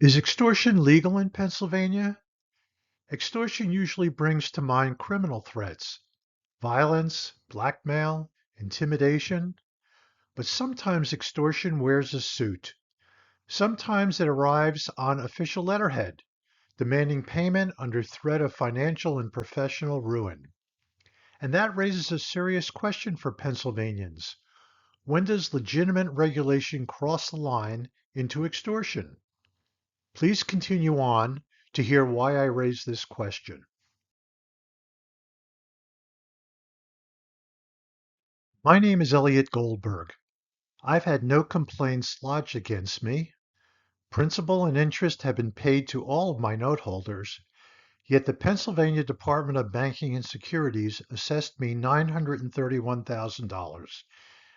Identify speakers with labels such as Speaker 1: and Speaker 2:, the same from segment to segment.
Speaker 1: Is extortion legal in Pennsylvania? Extortion usually brings to mind criminal threats, violence, blackmail, intimidation, but sometimes extortion wears a suit. Sometimes it arrives on official letterhead, demanding payment under threat of financial and professional ruin. And that raises a serious question for Pennsylvanians. When does legitimate regulation cross the line into extortion? Please continue on to hear why I raise this question. My name is Elliot Goldberg. I've had no complaints lodged against me. Principal and interest have been paid to all of my note holders, yet the Pennsylvania Department of Banking and Securities assessed me $931,000,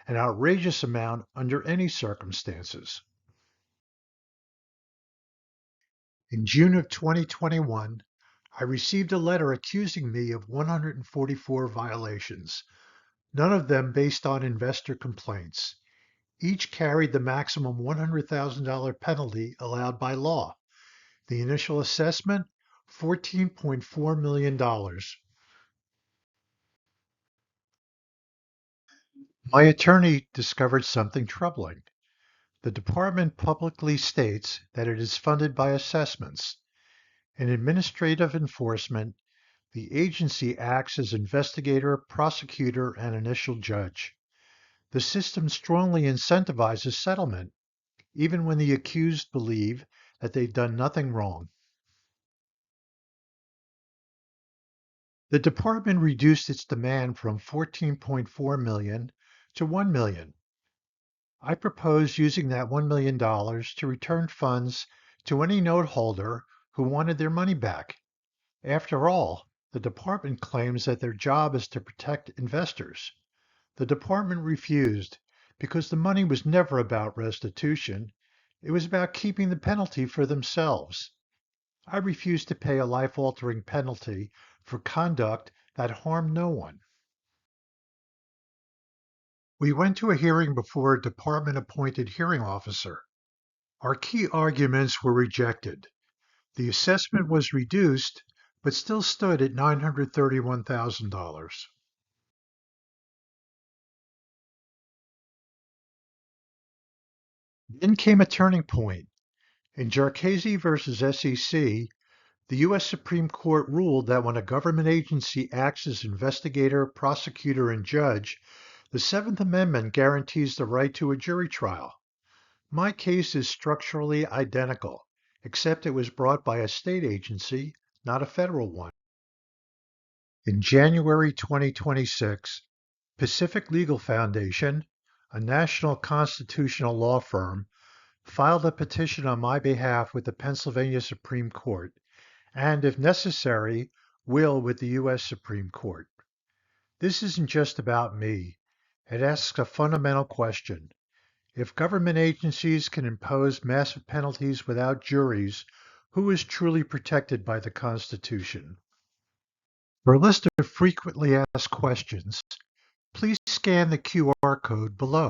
Speaker 1: an outrageous amount under any circumstances. In June of 2021, I received a letter accusing me of 144 violations, none of them based on investor complaints. Each carried the maximum $100,000 penalty allowed by law. The initial assessment, $14.4 million. My attorney discovered something troubling. The department publicly states that it is funded by assessments. In administrative enforcement, the agency acts as investigator, prosecutor, and initial judge. The system strongly incentivizes settlement, even when the accused believe that they've done nothing wrong. The department reduced its demand from 14.4 million to 1 million. I propose using that $1 million to return funds to any note holder who wanted their money back. After all, the department claims that their job is to protect investors. The department refused because the money was never about restitution. It was about keeping the penalty for themselves. I refuse to pay a life-altering penalty for conduct that harmed no one. We went to a hearing before a department-appointed hearing officer. Our key arguments were rejected. The assessment was reduced, but still stood at $931,000. Then came a turning point. In Jarchese versus SEC, the U.S. Supreme Court ruled that when a government agency acts as investigator, prosecutor, and judge, the Seventh Amendment guarantees the right to a jury trial. My case is structurally identical, except it was brought by a state agency, not a federal one. In January 2026, Pacific Legal Foundation, a national constitutional law firm, filed a petition on my behalf with the Pennsylvania Supreme Court, and if necessary, will with the U.S. Supreme Court. This isn't just about me. It asks a fundamental question. If government agencies can impose massive penalties without juries, who is truly protected by the Constitution? For a list of frequently asked questions, please scan the QR code below.